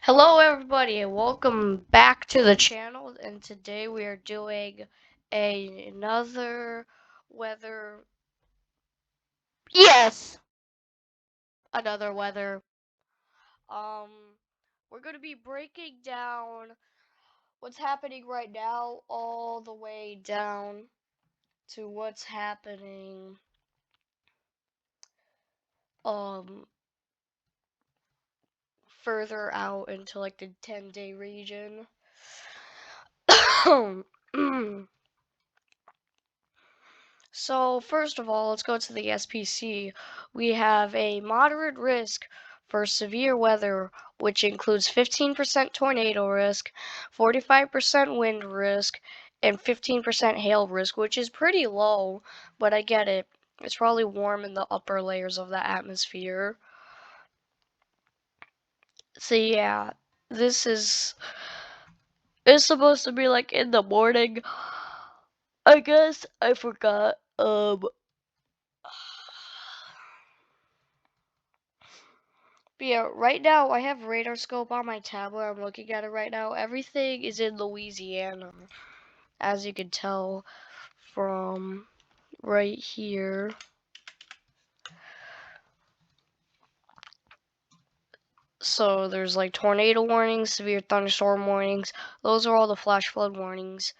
Hello everybody and welcome back to the channel, and today we are doing another weather yes another weather um we're going to be breaking down what's happening right now all the way down to what's happening um further out into like the 10-day region. So, first of all, let's go to the SPC. We have a moderate risk for severe weather, which includes 15% tornado risk, 45% wind risk, and 15% hail risk, which is pretty low, but I get it. It's probably warm in the upper layers of the atmosphere. So yeah, this is it's supposed to be like in the morning. I guess I forgot. But yeah, right now I have radar scope on my tablet. I'm looking at it right now. Everything is in Louisiana, as you can tell from right here. So there's like tornado warnings, severe thunderstorm warnings. Those are all the flash flood warnings.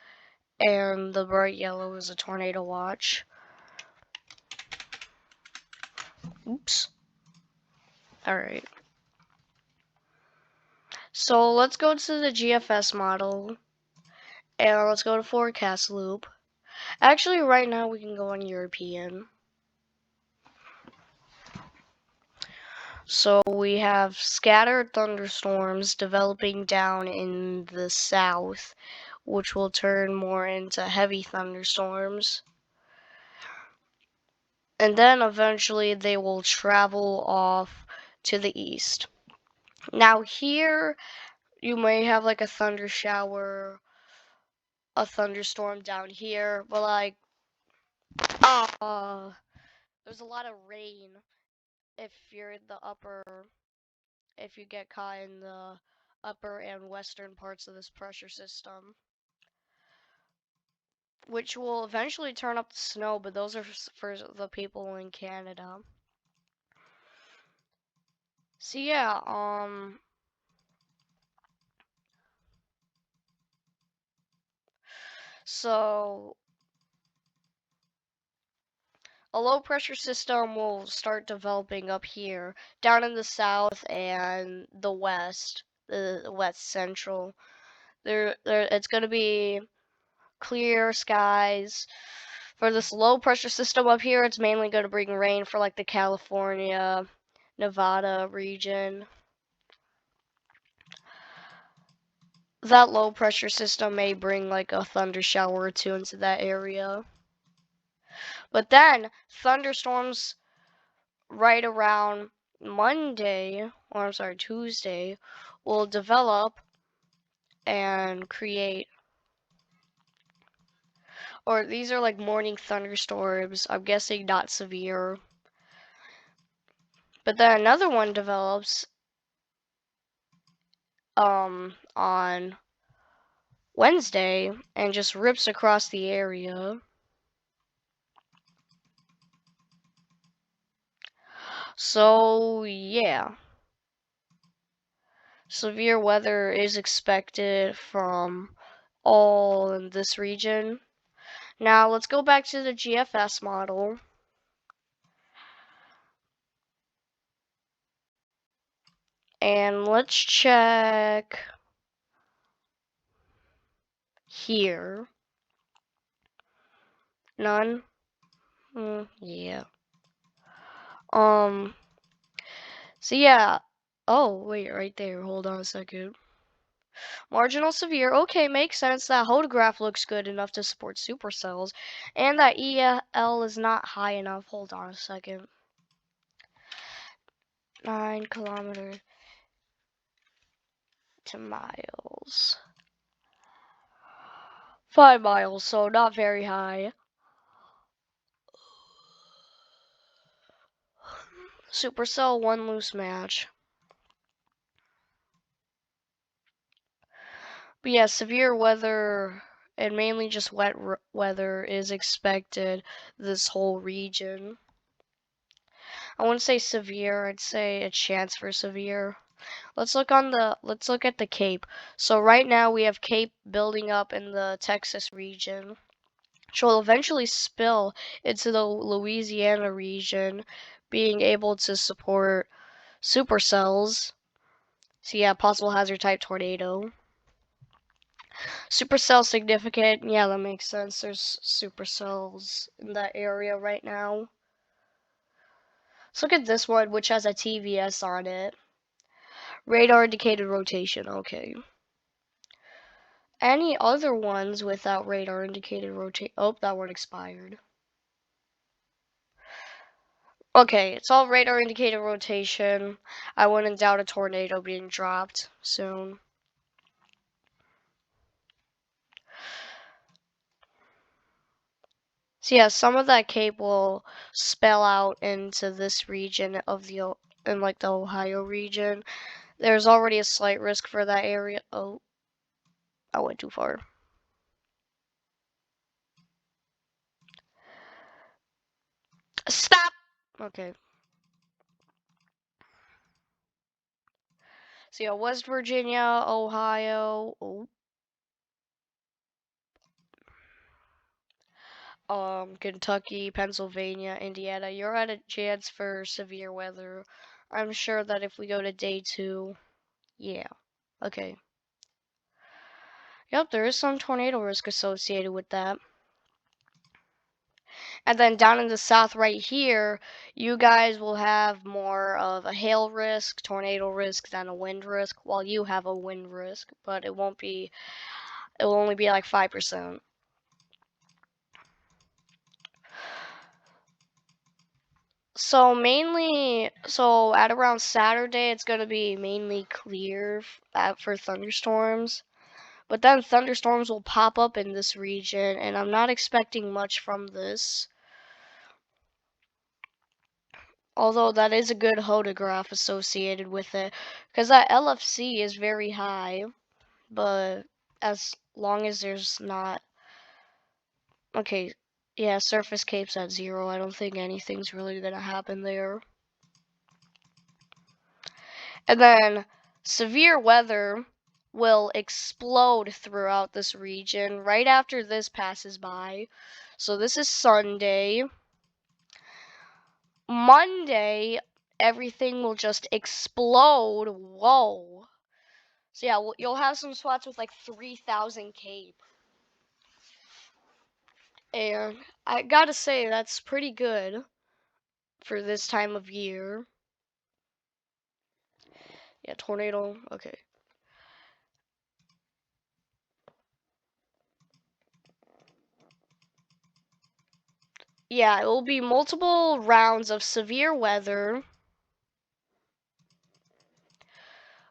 And the bright yellow is a tornado watch. Oops. Alright. So let's go to the GFS model. And let's go to forecast loop. Actually, right now we can go on European. So we have scattered thunderstorms developing down in the south, which will turn more into heavy thunderstorms. And then eventually they will travel off to the east. Now here you may have like a thunder shower, a thunderstorm down here, but like there's a lot of rain if you're in the if you get caught in the upper and western parts of this pressure system, which will eventually turn up to snow, but those are for the people in Canada. So yeah, so a low pressure system will start developing up here, down in the south and the west, the west central. It's gonna be clear skies. For this low pressure system up here, it's mainly going to bring rain for like the California, Nevada region. That low pressure system may bring like a thunder shower or two into that area. But then thunderstorms right around Monday, or I'm sorry, Tuesday, will develop and create, or these are like morning thunderstorms. I'm guessing not severe. But then another one develops on Wednesday and just rips across the area. So, yeah. Severe weather is expected from all in this region. Now, let's go back to the GFS model. And let's check here. None? Yeah. So yeah. Oh, wait, right there. Hold on a second. Marginal severe. Okay, makes sense. That photograph looks good enough to support supercells. And that EL is not high enough. Hold on a second. 9 kilometers to miles. 5 miles, so not very high. Supercell, 1 loose match. But yeah, severe weather and mainly just wet weather is expected this whole region. I wouldn't say severe, I'd say a chance for severe. Let's look at the Cape. So right now we have Cape building up in the Texas region, which will eventually spill into the Louisiana region, being able to support supercells. So yeah, possible hazard type tornado. Supercell significant. Yeah, that makes sense. There's supercells in that area right now. Let's look at this one, which has a TVS on it. Radar indicated rotation. Okay. Any other ones without radar indicated rotation? Oh, that one expired. Okay, it's all radar indicated rotation. I wouldn't doubt a tornado being dropped soon. So yeah, some of that cape will spell out into this region of in like the Ohio region. There's already a slight risk for that area. Oh, I went too far. Stop! Okay. So yeah, West Virginia, Ohio, Kentucky, Pennsylvania, Indiana, you're at a chance for severe weather. I'm sure that if we go to day 2, yeah. Okay. Yep, there is some tornado risk associated with that. And then down in the south right here, you guys will have more of a hail risk, tornado risk than a wind risk. While you have a wind risk, but it will only be like 5%. So at around Saturday, it's going to be mainly clear for thunderstorms. But then thunderstorms will pop up in this region, and I'm not expecting much from this. Although that is a good hodograph associated with it, because that LFC is very high, but as long as there's not... Okay, yeah, surface cape's at 0. I don't think anything's really going to happen there. And then severe weather will explode throughout this region right after this passes by. So this is Sunday. Monday, everything will just explode. Whoa. So yeah, you'll have some spots with like 3,000 cape. And I gotta say, that's pretty good for this time of year. Yeah, tornado. Okay. Yeah, it will be multiple rounds of severe weather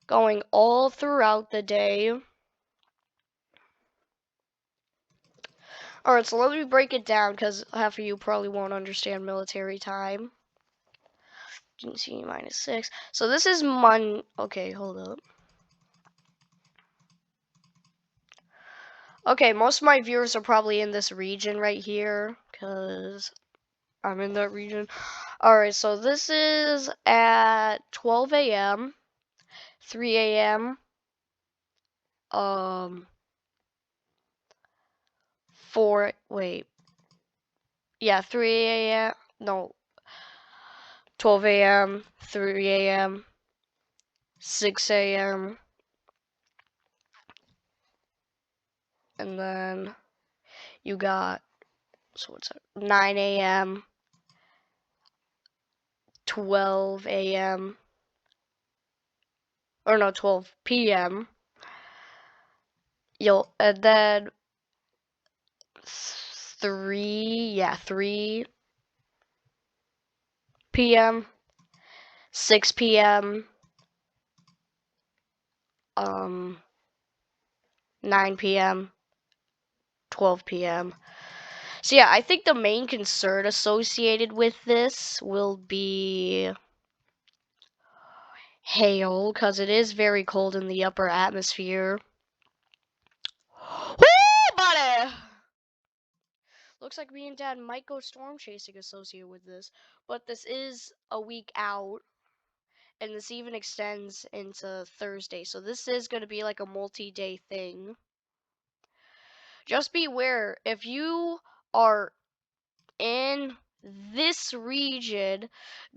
going all throughout the day. Alright, so let me break it down because half of you probably won't understand military time. GC -6. So this is Okay, hold up. Okay, most of my viewers are probably in this region right here because I'm in that region. Alright, so this is at 12 a.m., 3 a.m., 3 a.m., no, 12 a.m., 3 a.m., 6 a.m., and then you got, so what's that, 9 a.m., 12 a.m., or no, 12 p.m., and then 3 p.m., 6 p.m., 9 p.m., 12 p.m. So yeah, I think the main concern associated with this will be hail, because it is very cold in the upper atmosphere. looks like me and Dad might go storm chasing associated with this. But this is a week out, and this even extends into Thursday. So this is going to be like a multi-day thing. Just beware, if you are in this region,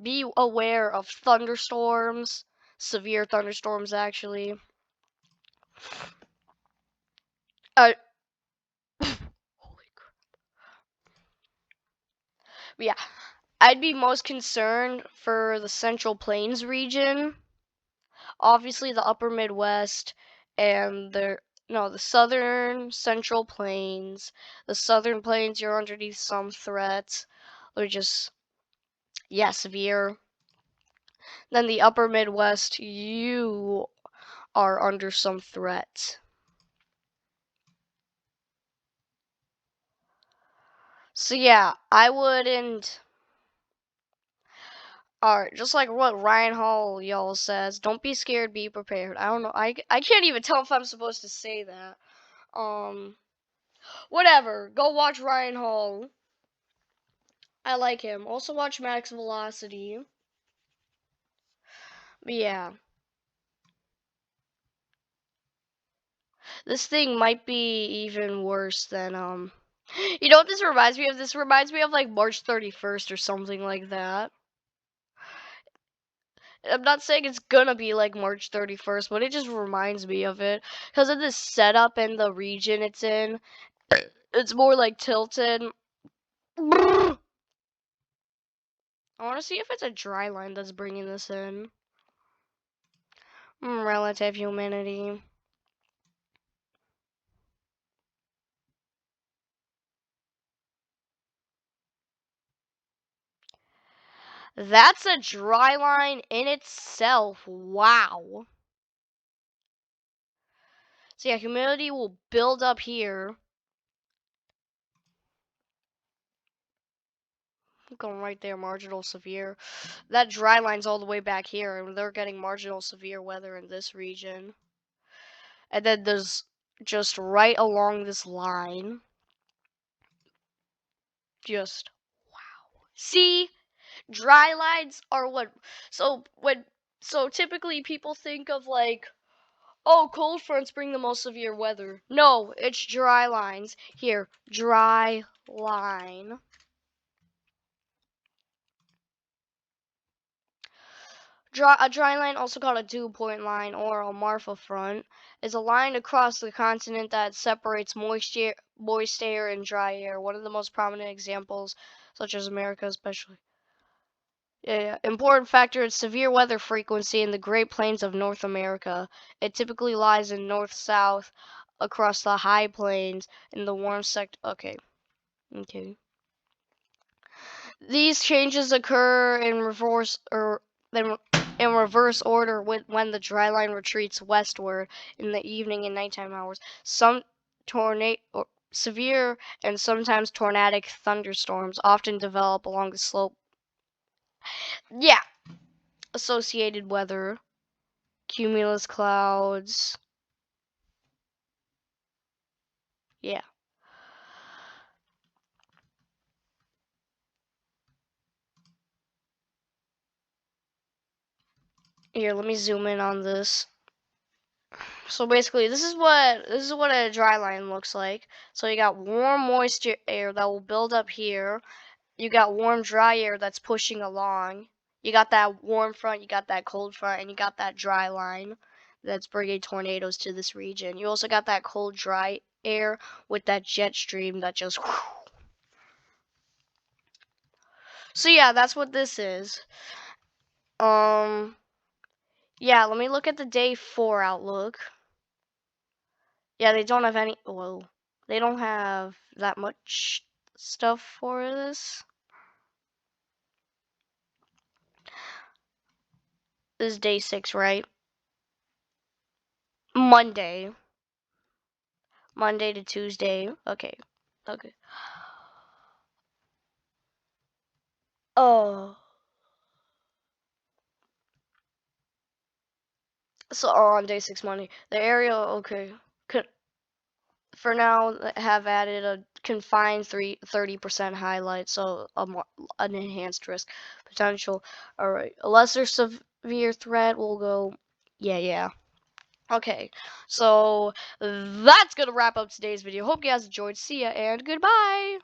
be aware of thunderstorms, severe thunderstorms actually. Holy crap. But yeah, I'd be most concerned for the Central Plains region. Obviously the upper Midwest and the southern Central Plains. The southern plains, you're underneath some threats. Or just, yeah, severe. Then the upper Midwest, you are under some threat. So yeah, I wouldn't. Alright, just like what Ryan Hall y'all says, don't be scared, be prepared. I don't know, I can't even tell if I'm supposed to say that. Whatever. Go watch Ryan Hall. I like him. Also watch Max Velocity. But yeah. This thing might be even worse than, you know what this reminds me of? This reminds me of like March 31st or something like that. I'm not saying it's gonna be like March 31st, but it just reminds me of it. Because of the setup and the region it's in. It's more like tilted. I want to see if it's a dry line that's bringing this in. Relative humidity. That's a dry line in itself. Wow. So yeah, humidity will build up here. Going right there, marginal severe. That dry line's all the way back here, and they're getting marginal severe weather in this region. And then there's just right along this line. Just wow. See? Dry lines are what so typically people think of like, oh, cold fronts bring the most severe weather. No, it's dry lines. Here, dry line. A dry line, also called a dew point line or a Marfa front, is a line across the continent that separates moist air and dry air. One of the most prominent examples, such as America especially. Yeah. Important factor is severe weather frequency in the Great Plains of North America. It typically lies in north-south across the high plains in the warm sector. Okay. These changes occur in reverse order when the dry line retreats westward in the evening and nighttime hours. Some severe and sometimes tornadic thunderstorms often develop along the slope. Yeah, associated weather, cumulus clouds. Yeah. Here, let me zoom in on this. So basically, this is what a dry line looks like. So you got warm, moist air that will build up here. You got warm, dry air that's pushing along. You got that warm front, you got that cold front, and you got that dry line that's bringing tornadoes to this region. You also got that cold, dry air with that jet stream that just. Whew. So yeah, that's what this is. Yeah, let me look at the day 4 outlook. Yeah, they don't have any. Whoa, they don't have that much stuff for this. This is day 6, right? Monday to Tuesday. Okay. Oh. So on day 6 Monday, the area. Okay. for now have added a confined 30% highlight, so an enhanced risk potential. All right, a lesser severe threat will go. Yeah. Okay, so that's gonna wrap up today's video. Hope you guys enjoyed. See ya and goodbye.